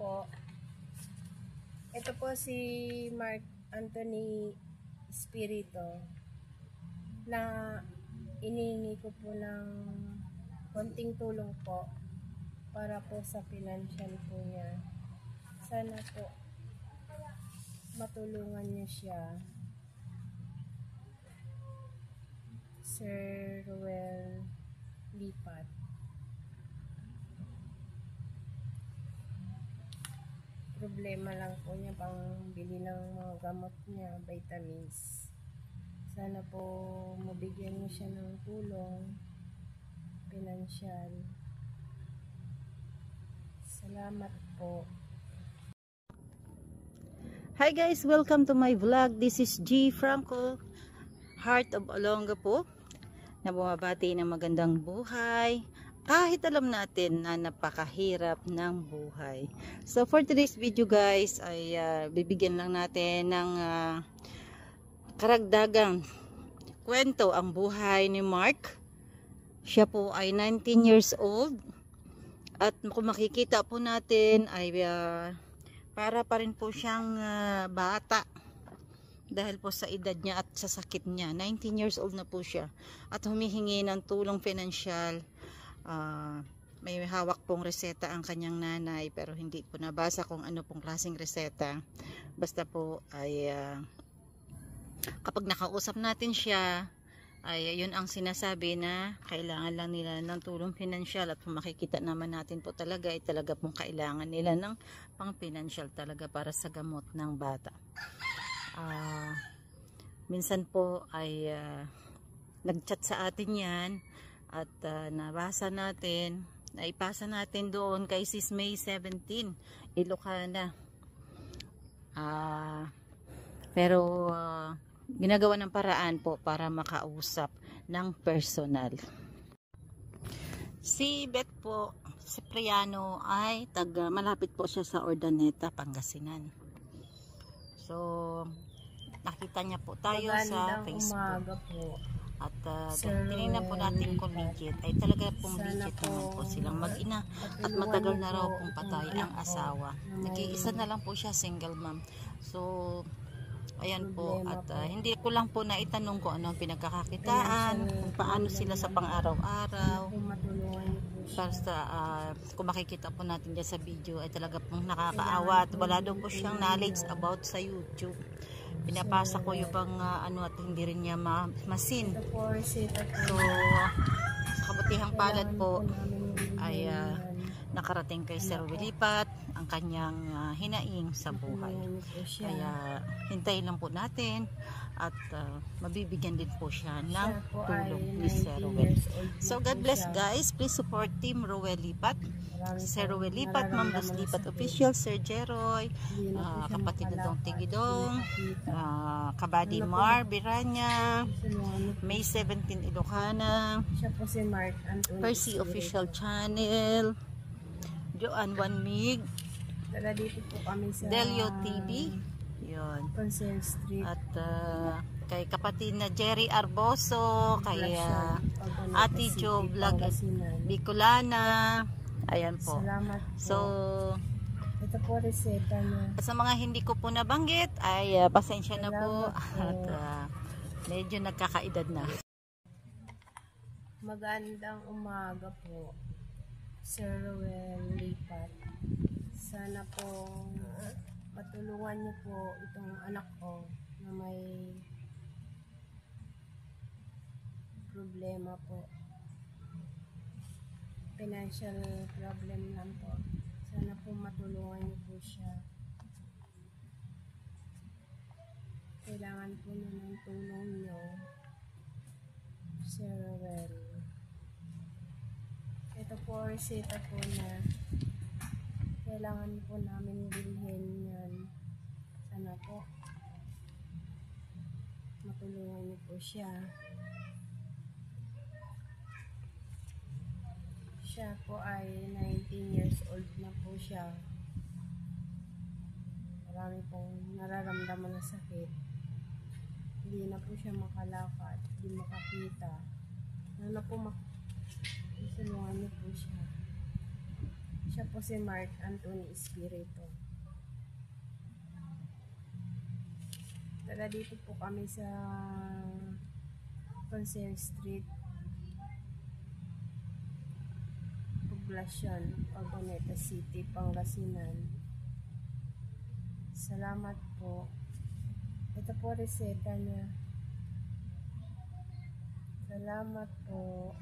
po. Ito po si Mark Anthony Espirito na inihingi ko po ng konting tulong po para po sa financial po niya. Sana po matulungan niyo siya. Sir Roel Lipat. Problema lang po niya pang bili ng mga gamot niya, vitamins. Sana po mabigyan niyo siya ng tulong pinansyal. Salamat po. Hi guys, welcome to my vlog. This is G. Franco, Heart of Olonga po, na bumabati ng magandang buhay kahit alam natin na napakahirap ng buhay. So for today's video guys ay bibigyan lang natin ng karagdagang kwento ang buhay ni Mark. Siya po ay 19 years old at kung makikita po natin ay para pa rin po siyang bata dahil po sa edad niya at sa sakit niya. 19 years old na po siya at humihingi ng tulong pinansyal. May hawak pong reseta ang kanyang nanay pero hindi po nabasa kung ano pong klaseng reseta. Basta po ay kapag nakausap natin siya ay yun ang sinasabi na kailangan lang nila ng tulong pinansyal at makikita naman natin po talaga ay talaga pong kailangan nila ng pang pinansyal talaga para sa gamot ng bata. Minsan po ay nagchat sa atin yan at nabasa natin, naipasa natin doon kay Sis May 17 Ilocana. Pero ginagawa ng paraan po para makausap ng personal. Si Beth po, si Priano ay malapit po siya sa Ordaneta, Pangasinan. So nakita niya po tayo sa Facebook. Umaga po. At tinignan po natin kung legit. Ay talaga pong legit naman po silang mag-ina. At matagal na raw pong patay ang asawa. Nag-iisa na lang po siya, single mom. So ayan po. At hindi ko lang po naitanong kung ano ang pinagkakakitaan, kung paano sila sa pang-araw-araw. Basta kung makikita po natin dyan sa video ay talaga pong nakakaawa. At wala daw po siyang knowledge about sa YouTube. Pinapasa ko yung bang ano at hindi rin niya masin. So sa kabutihang palad po ay nakarating kay Sir Wilipat ang kanyang hinaing sa buhay. Kaya hintayin lang po natin at mabibigyan din po siya ng tulong ni Sir Roel. So God bless guys. Please support Team Roel Lipat. Sir Roel Lipat, Ma'am Luz Lipat Official, Sir Jeroy, kapatid na Dong Tigidong, Kabady Mar Biranya, May 17 Ilocana, Percy Official Channel, Joan 1 Mig, Delio TV, yun. At kay kapatid na Jerry Arboso, kay Ate Jo Vlog Bicolana. Ayan po. So ito po reseta niya. Sa mga hindi ko po nabanggit ay pasensya na po at medyo nagkakaedad na. Magandang umaga po, Sir Roel Lipat. Sana po matulungan niyo po itong anak ko na may problema po. Financial problem lang po. Sana po matulungan niyo po siya. Kailangan po niyo ng tulong niyo, Sir Roel. Ito po reseta po na kailangan po namin bilhin yan. Sana po matulungan niyo po siya. Siya po ay 19 years old na po siya. Marami pong nararamdaman na sakit. Hindi na po siya makalakad, hindi makakita. Tulungan niyo po siya. Siya po Jose Mark Anthony Espiritu. Taga dito po kami sa Conseil Street, Poblacion, Urdaneta City, Pangasinan. Salamat po. Ito po reseta niya. Salamat po.